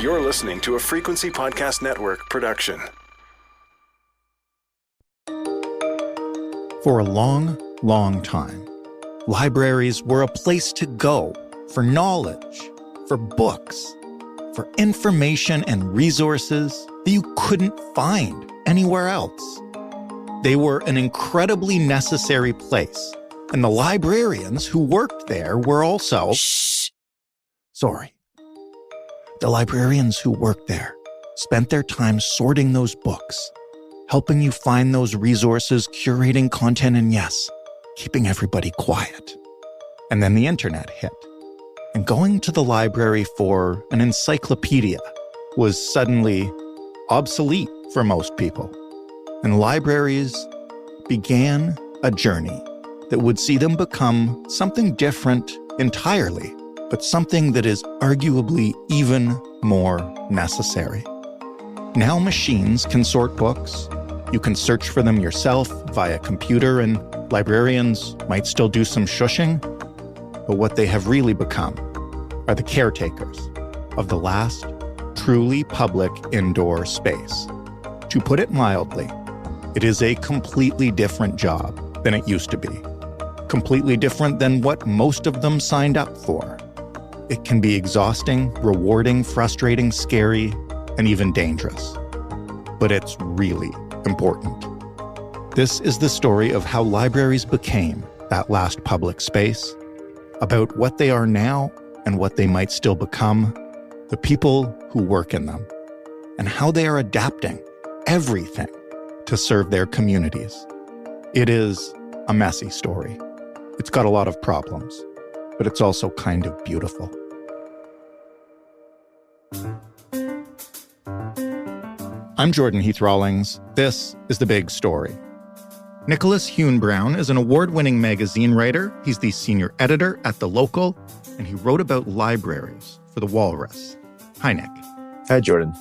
You're listening to a Frequency Podcast Network production. For a long, long time, libraries were a place to go for knowledge, for books, for information and resources that you couldn't find anywhere else. They were an incredibly necessary place, and the librarians who worked there were also... Sorry. The librarians who worked there spent their time sorting those books, helping you find those resources, curating content, and yes, keeping everybody quiet. And then the internet hit. And going to the library for an encyclopedia was suddenly obsolete for most people. And libraries began a journey that would see them become something different entirely, but something that is arguably even more necessary. Now machines can sort books. You can search for them yourself via computer, and librarians might still do some shushing. But what they have really become are the caretakers of the last truly public indoor space. To put it mildly, it is a completely different job than it used to be. Completely different than what most of them signed up for. It can be exhausting, rewarding, frustrating, scary, and even dangerous. But it's really important. This is the story of how libraries became that last public space, about what they are now and what they might still become, the people who work in them, and how they are adapting everything to serve their communities. It is a messy story. It's got a lot of problems, but it's also kind of beautiful. I'm Jordan Heath Rawlings. This is The Big Story. Nicholas Huhn-Brown is an award-winning magazine writer. He's the senior editor at The Local, and he wrote about libraries for The Walrus. Hi, Nick. Hi, Jordan.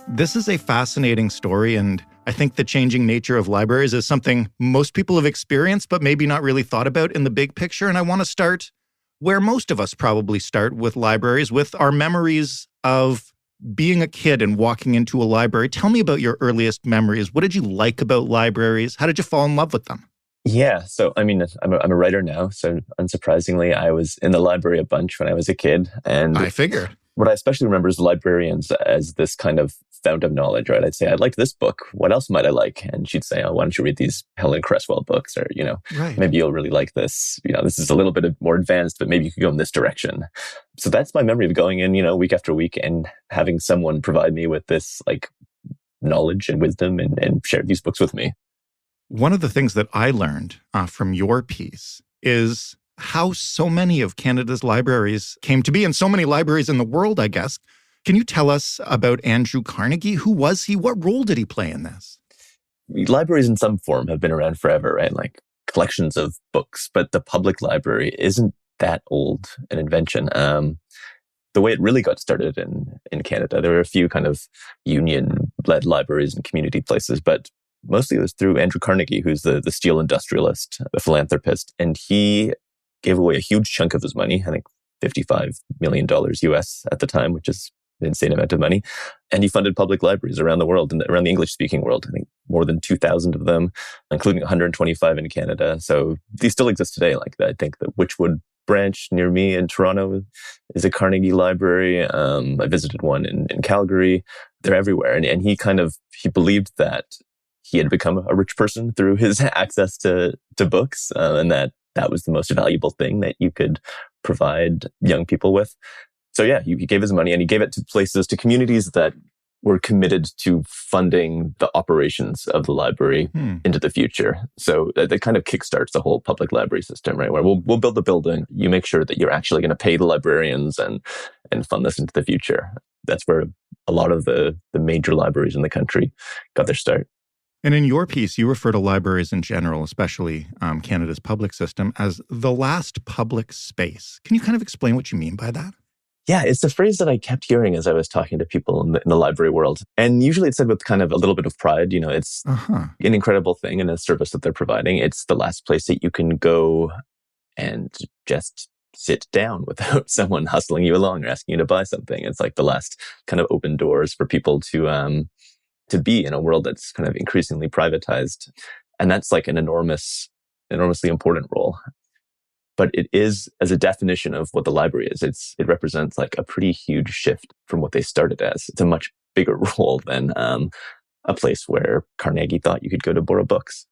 This is a fascinating story, and I think the changing nature of libraries is something most people have experienced, but maybe not really thought about in the big picture. And I want to start where most of us probably start with libraries, with our memories of being a kid and walking into a library. Tell me about your earliest memories. What did you like about libraries? How did you fall in love with them? Yeah, so I'm a writer now, so unsurprisingly, I was in the library a bunch when I was a kid. And I figured. What I especially remember is librarians as this kind of fount of knowledge, right? I'd say, I liked this book. What else might I like? And she'd say, oh, why don't you read these Helen Cresswell books? Or, right. Maybe you'll really like this. This is a little bit more advanced, but maybe you could go in this direction. So that's my memory of going in, week after week and having someone provide me with this like knowledge and wisdom and share these books with me. One of the things that I learned from your piece is how so many of Canada's libraries came to be, and so many libraries in the world, I guess. Can you tell us about Andrew Carnegie? Who was he? What role did he play in this? Libraries in some form have been around forever, right? Like collections of books, but the public library isn't that old an invention. The way it really got started in Canada, there were a few kind of union-led libraries and community places, but mostly it was through Andrew Carnegie, who's the steel industrialist, the philanthropist, and he gave away a huge chunk of his money, I think $55 million US at the time, which is an insane amount of money. And he funded public libraries around the world and around the English-speaking world. I think more than 2,000 of them, including 125 in Canada. So these still exist today. Like I think the Witchwood branch near me in Toronto is a Carnegie library. I visited one in Calgary. They're everywhere. And he believed that he had become a rich person through his access to books, and that was the most valuable thing that you could provide young people with. So yeah, he gave his money and he gave it to places, to communities that were committed to funding the operations of the library into the future. So that kind of kickstarts the whole public library system, right? Where we'll build the building, you make sure that you're actually going to pay the librarians and fund this into the future. That's where a lot of the major libraries in the country got their start. And in your piece, you refer to libraries in general, especially Canada's public system, as the last public space. Can you kind of explain what you mean by that? Yeah, it's a phrase that I kept hearing as I was talking to people in the library world. And usually it's said with kind of a little bit of pride. It's an incredible thing and a service that they're providing. It's the last place that you can go and just sit down without someone hustling you along or asking you to buy something. It's like the last kind of open doors for people to be in a world that's kind of increasingly privatized. And that's like an enormously important role. But it is, as a definition of what the library is, it represents like a pretty huge shift from what they started as. It's a much bigger role than a place where Carnegie thought you could go to borrow books.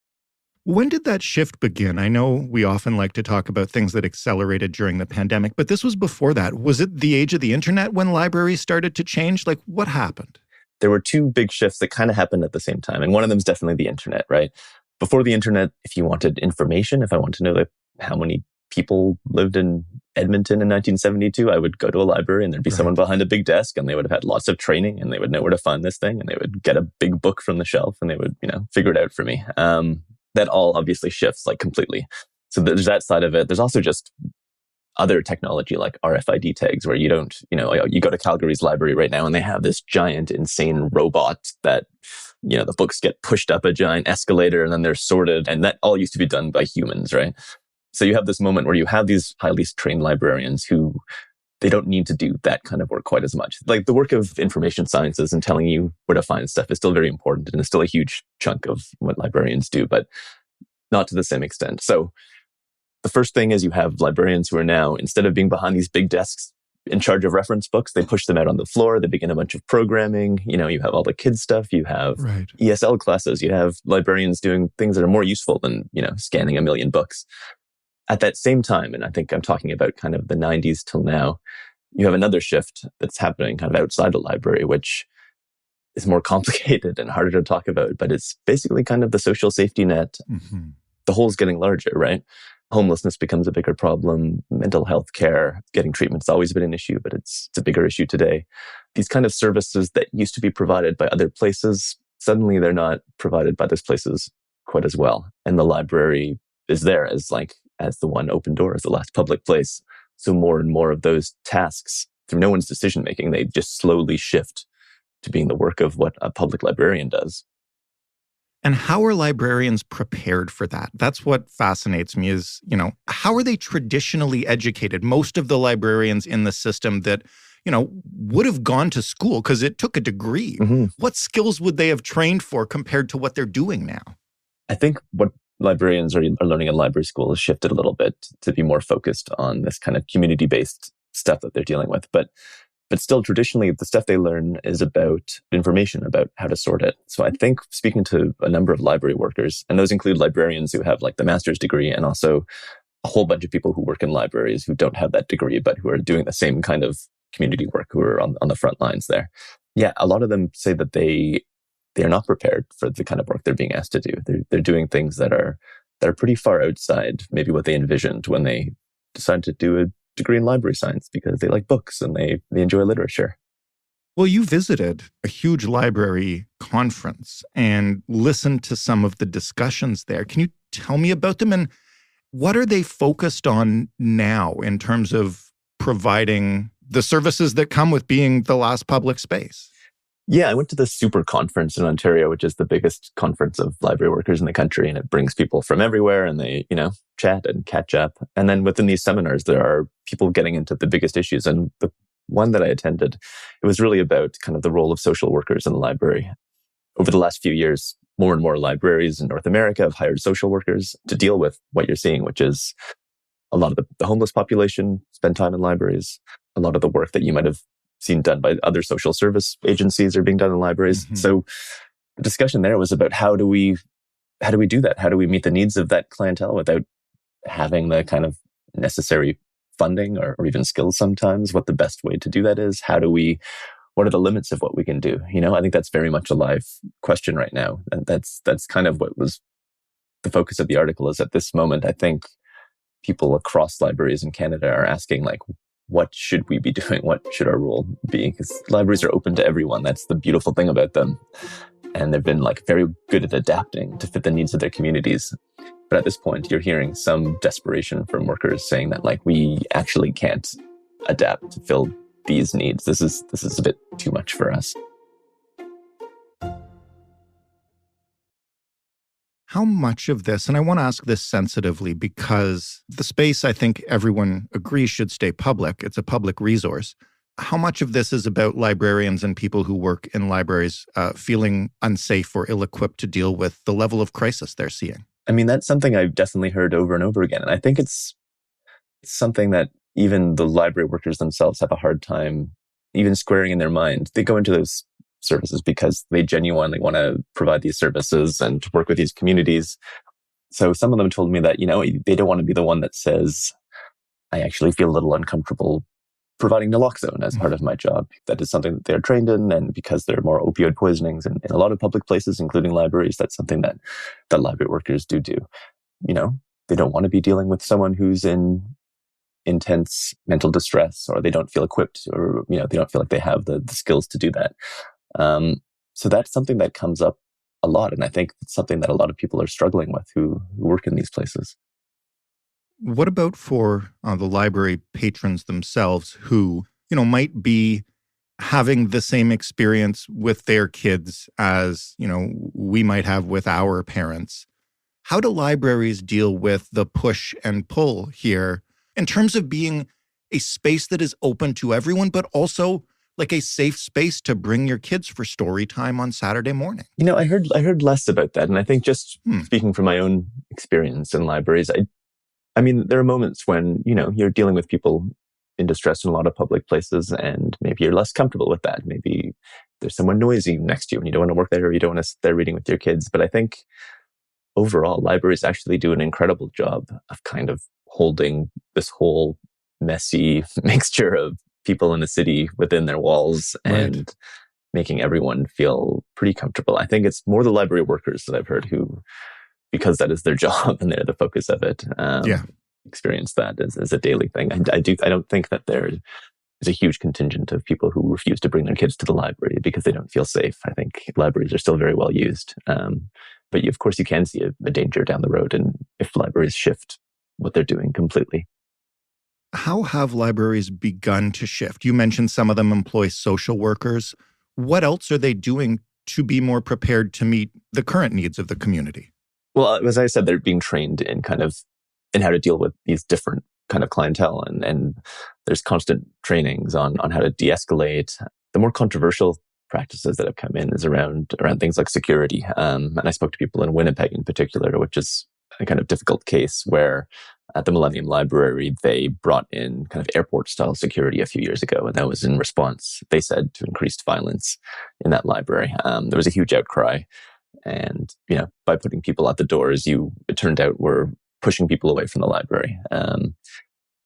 When did that shift begin? I know we often like to talk about things that accelerated during the pandemic, but this was before that. Was it the age of the internet when libraries started to change? Like, what happened? There were two big shifts that kind of happened at the same time. And one of them is definitely the internet, right? Before the internet, if you wanted information, if I want to know like how many people lived in Edmonton in 1972, I would go to a library and there'd be someone behind a big desk and they would have had lots of training and they would know where to find this thing and they would get a big book from the shelf and they would, figure it out for me. That all obviously shifts like completely. So there's that side of it. There's also just other technology like RFID tags where you don't, you go to Calgary's library right now and they have this giant, insane robot that, the books get pushed up a giant escalator and then they're sorted. And that all used to be done by humans, right? So you have this moment where you have these highly trained librarians who they don't need to do that kind of work quite as much. Like the work of information sciences and telling you where to find stuff is still very important and it's still a huge chunk of what librarians do, but not to the same extent. So the first thing is you have librarians who are now, instead of being behind these big desks in charge of reference books, they push them out on the floor. They begin a bunch of programming. You have all the kids stuff. You have ESL classes. You have librarians doing things that are more useful than, scanning a million books. At that same time, and I think I'm talking about kind of the 90s till now, you have another shift that's happening kind of outside the library, which is more complicated and harder to talk about, but it's basically kind of the social safety net. Mm-hmm. The hole's getting larger, right? Homelessness becomes a bigger problem. Mental health care, getting treatment's always been an issue, but it's a bigger issue today. These kind of services that used to be provided by other places, suddenly they're not provided by those places quite as well. And the library is there as the one open door, as the last public place. So more and more of those tasks, through no one's decision making, they just slowly shift to being the work of what a public librarian does. And how are librarians prepared for that? That's what fascinates me is, how are they traditionally educated? Most of the librarians in the system that, would have gone to school because it took a degree. Mm-hmm. What skills would they have trained for compared to what they're doing now? I think what librarians are learning in library school has shifted a little bit to be more focused on this kind of community-based stuff that they're dealing with. But still, traditionally, the stuff they learn is about information, about how to sort it. So I think speaking to a number of library workers, and those include librarians who have like the master's degree and also a whole bunch of people who work in libraries who don't have that degree, but who are doing the same kind of community work, who are on the front lines there. Yeah, a lot of them say that they are not prepared for the kind of work they're being asked to do. They're doing things that are pretty far outside maybe what they envisioned when they decided to do a degree in library science because they like books and they enjoy literature. Well, you visited a huge library conference and listened to some of the discussions there. Can you tell me about them and what are they focused on now in terms of providing the services that come with being the last public space? Yeah, I went to the Super Conference in Ontario, which is the biggest conference of library workers in the country. And it brings people from everywhere and they, chat and catch up. And then within these seminars, there are people getting into the biggest issues. And the one that I attended, it was really about kind of the role of social workers in the library. Over the last few years, more and more libraries in North America have hired social workers to deal with what you're seeing, which is a lot of the homeless population spend time in libraries. A lot of the work that you might have seen done by other social service agencies are being done in libraries. Mm-hmm. So the discussion there was about how do we do that? How do we meet the needs of that clientele without having the kind of necessary funding or even skills sometimes? What the best way to do that is? What are the limits of what we can do? I think that's very much a live question right now. And that's kind of what was the focus of the article is at this moment. I think people across libraries in Canada are asking what should we be doing? What should our role be? Because libraries are open to everyone. That's the beautiful thing about them. And they've been very good at adapting to fit the needs of their communities. But at this point, you're hearing some desperation from workers saying that we actually can't adapt to fill these needs. This is a bit too much for us. How much of this, and I want to ask this sensitively because the space, I think everyone agrees, should stay public. It's a public resource. How much of this is about librarians and people who work in libraries feeling unsafe or ill-equipped to deal with the level of crisis they're seeing? I mean, that's something I've definitely heard over and over again. And I think it's something that even the library workers themselves have a hard time even squaring in their mind. They go into those services because they genuinely want to provide these services and to work with these communities. So some of them told me that, they don't want to be the one that says, I actually feel a little uncomfortable providing naloxone as part of my job. That is something that they're trained in, and because there are more opioid poisonings in a lot of public places, including libraries, that's something that library workers do. They don't want to be dealing with someone who's in intense mental distress, or they don't feel equipped, or they don't feel like they have the skills to do that. So that's something that comes up a lot, and I think it's something that a lot of people are struggling with who work in these places. What about for the library patrons themselves who, might be having the same experience with their kids as, we might have with our parents? How do libraries deal with the push and pull here in terms of being a space that is open to everyone, but also like a safe space to bring your kids for story time on Saturday morning? I heard less about that. And I think just speaking from my own experience in libraries, I mean, there are moments when, you're dealing with people in distress in a lot of public places, and maybe you're less comfortable with that. Maybe there's someone noisy next to you and you don't want to work there, or you don't want to sit there reading with your kids. But I think overall, libraries actually do an incredible job of kind of holding this whole messy mixture of people in the city within their walls and making everyone feel pretty comfortable. I think it's more the library workers that I've heard who, because that is their job and they're the focus of it, experience that as a daily thing. I don't think that there is a huge contingent of people who refuse to bring their kids to the library because they don't feel safe. I think libraries are still very well used. But of course, you can see a danger down the road, and if libraries shift what they're doing completely. How have libraries begun to shift? You mentioned some of them employ social workers. What else are they doing to be more prepared to meet the current needs of the community? Well, as I said, they're being trained in how to deal with these different kind of clientele, and there's constant trainings on how to de-escalate. The more controversial practices that have come in is around things like security. And I spoke to people in Winnipeg in particular, which is a kind of difficult case where at the Millennium Library, they brought in kind of airport-style security a few years ago, and that was in response, they said, to increased violence in that library. There was a huge outcry, and by putting people at the doors, it turned out were pushing people away from the library.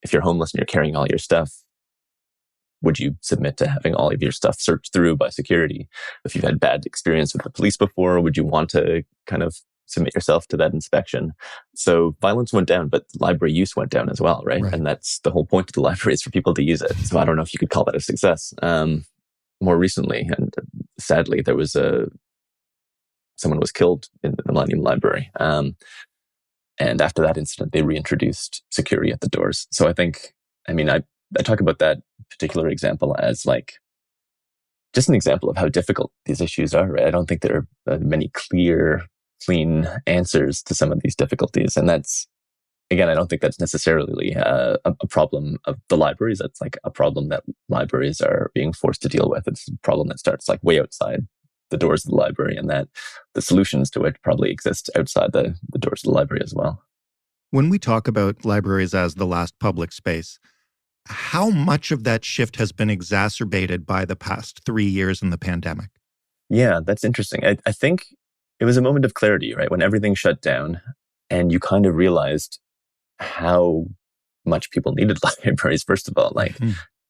If you're homeless and you're carrying all your stuff, would you submit to having all of your stuff searched through by security? If you've had bad experience with the police before, would you want to kind of submit yourself to that inspection? So violence went down, but library use went down as well, right? And that's the whole point of the library, is for people to use it. So I don't know if you could call that a success. More recently, and sadly, there was someone was killed in the Millennium Library. And after that incident, they reintroduced security at the doors. So I think, I talk about that particular example as like just an example of how difficult these issues are, right? I don't think there are many clear, clean answers to some of these difficulties. And that's, again, I don't think that's necessarily a problem of the libraries. That's like a problem that libraries are being forced to deal with. It's a problem that starts like way outside the doors of the library, and that the solutions to it probably exist outside the doors of the library as well. When we talk about libraries as the last public space, how much of that shift has been exacerbated by the past 3 years in the pandemic? Yeah, that's interesting. I think it was a moment of clarity, right? When everything shut down and you kind of realized how much people needed libraries, first of all, like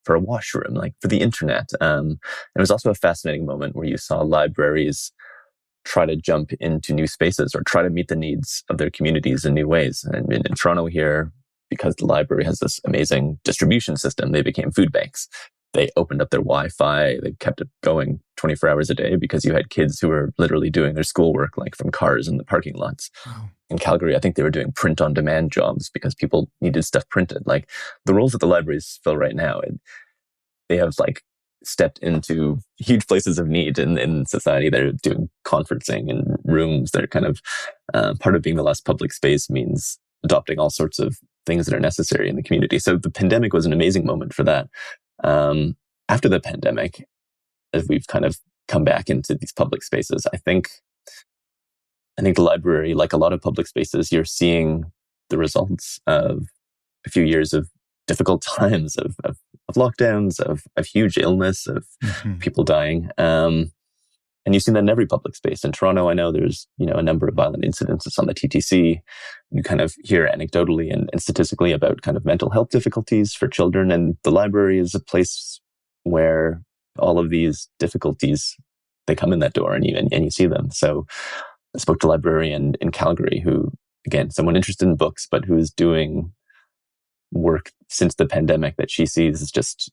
for a washroom, like for the internet. And it was also a fascinating moment where you saw libraries try to jump into new spaces or try to meet the needs of their communities in new ways. And in Toronto here, because the library has this amazing distribution system, they became food banks. They opened up their Wi-Fi. They kept it going 24 hours a day because you had kids who were literally doing their schoolwork, like from cars in the parking lots. Wow. In Calgary, I think they were doing print-on-demand jobs because people needed stuff printed. Like the roles that the libraries fill right now, they have like stepped into huge places of need in society. They're doing conferencing in rooms. They're kind of Part of being the last public space means adopting all sorts of things that are necessary in the community. So the pandemic was an amazing moment for that. After the pandemic, as we've kind of come back into these public spaces, I think the library, like a lot of public spaces, you're seeing the results of a few years of difficult times, of lockdowns, of huge illness, of people dying. And you've seen that in every public space. In Toronto, I know there's, a number of violent incidences on the TTC. You kind of hear anecdotally and statistically about kind of mental health difficulties for children. And the library is a place where all of these difficulties, they come in that door and you see them. So I spoke to a librarian in Calgary who, again, someone interested in books, but who is doing work since the pandemic that she sees is just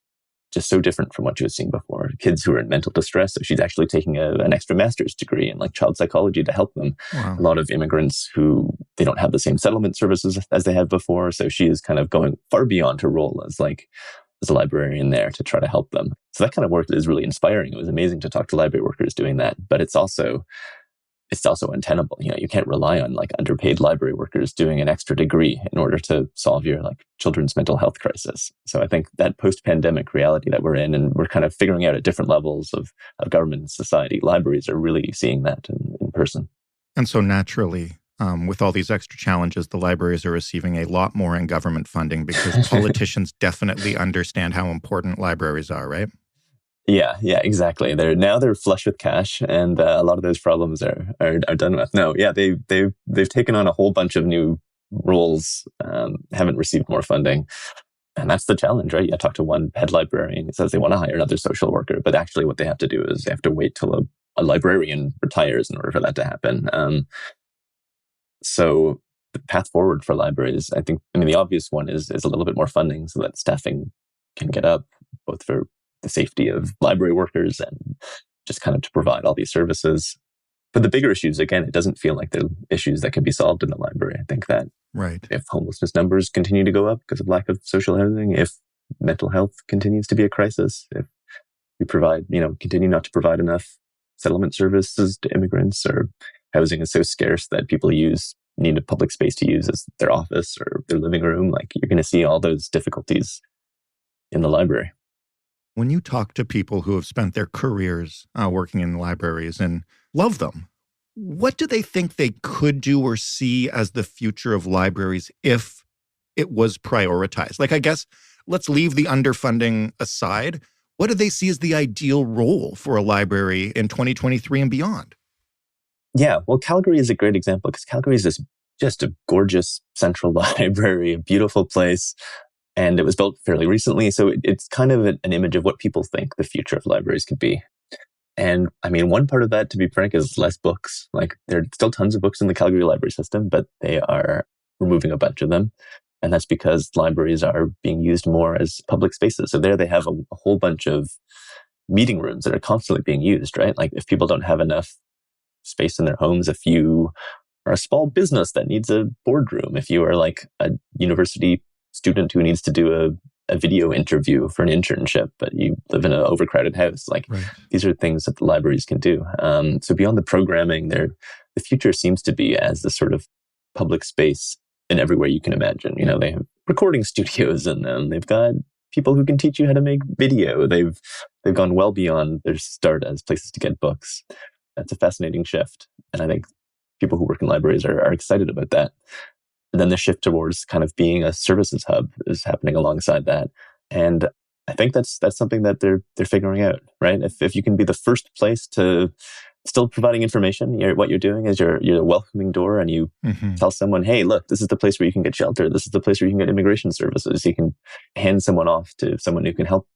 so different from what she was seeing before. Kids who are in mental distress. So she's actually taking an extra master's degree in like child psychology to help them. Wow. A lot of immigrants who they don't have the same settlement services as they have before. So she is kind of going far beyond her role as a librarian there to try to help them. So that kind of work is really inspiring. It was amazing to talk to library workers doing that, but it's also untenable. You can't rely on like underpaid library workers doing an extra degree in order to solve your like children's mental health crisis. So I think that post-pandemic reality that we're in, and we're kind of figuring out at different levels of government and society, libraries are really seeing that in person. And so naturally, with all these extra challenges, the libraries are receiving a lot more in government funding because politicians definitely understand how important libraries are, right? Yeah, exactly. They're flush with cash, and a lot of those problems are done with. No, yeah, they've taken on a whole bunch of new roles, haven't received more funding, and that's the challenge, right? I talked to one head librarian who says they want to hire another social worker, but actually, what they have to do is they have to wait till a librarian retires in order for that to happen. So the path forward for libraries, the obvious one is a little bit more funding so that staffing can get up, both for the safety of library workers and just kind of to provide all these services. But the bigger issues, again, it doesn't feel like they're issues that can be solved in the library. I think that if homelessness numbers continue to go up because of lack of social housing, if mental health continues to be a crisis, if we continue not to provide enough settlement services to immigrants, or housing is so scarce that people need a public space to use as their office or their living room, like you're going to see all those difficulties in the library. When you talk to people who have spent their careers working in libraries and love them, what do they think they could do or see as the future of libraries if it was prioritized? Like, I guess, let's leave the underfunding aside. What do they see as the ideal role for a library in 2023 and beyond? Yeah, well, Calgary is a great example because Calgary is just a gorgeous central library, a beautiful place. And it was built fairly recently. So it's kind of an image of what people think the future of libraries could be. And one part of that, to be frank, is less books. Like there are still tons of books in the Calgary library system, but they are removing a bunch of them. And that's because libraries are being used more as public spaces. So there they have a whole bunch of meeting rooms that are constantly being used, right? Like if people don't have enough space in their homes, if you are a small business that needs a boardroom, if you are like a university student who needs to do a video interview for an internship, but you live in an overcrowded house. These are things that the libraries can do. So beyond the programming, the future seems to be as this sort of public space in every way you can imagine. They have recording studios in them. They've got people who can teach you how to make video. They've gone well beyond their start as places to get books. That's a fascinating shift. And I think people who work in libraries are excited about that. And then the shift towards kind of being a services hub is happening alongside that. And I think that's something that they're figuring out, right? If you can be the first place to still providing information, what you're doing is you're a welcoming door, and you tell someone, hey, look, this is the place where you can get shelter. This is the place where you can get immigration services. You can hand someone off to someone who can help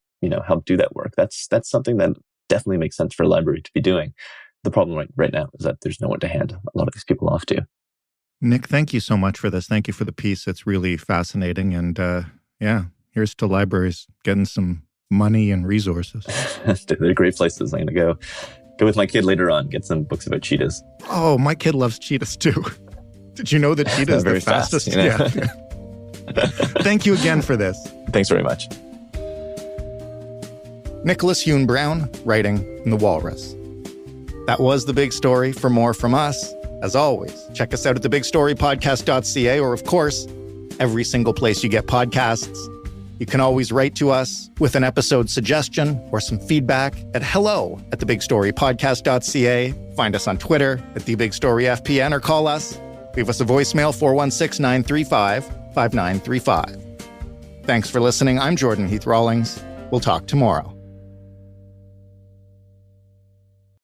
do that work. That's something that definitely makes sense for a library to be doing. The problem right now is that there's no one to hand a lot of these people off to. Nick, thank you so much for this. Thank you for the piece. It's really fascinating. And here's to libraries getting some money and resources. They're great places. I'm going to go with my kid later on, get some books about cheetahs. Oh, my kid loves cheetahs too. Did you know that cheetah is the fastest? Yeah. Thank you again for this. Thanks very much. Nicholas Hune-Brown, writing in The Walrus. That was the big story. For more from us, As always, check us out at thebigstorypodcast.ca or, of course, every single place you get podcasts. You can always write to us with an episode suggestion or some feedback at hello@thebigstorypodcast.ca. Find us on Twitter at thebigstoryfpn or call us. Leave us a voicemail, 416-935-5935. Thanks for listening. I'm Jordan Heath Rawlings. We'll talk tomorrow.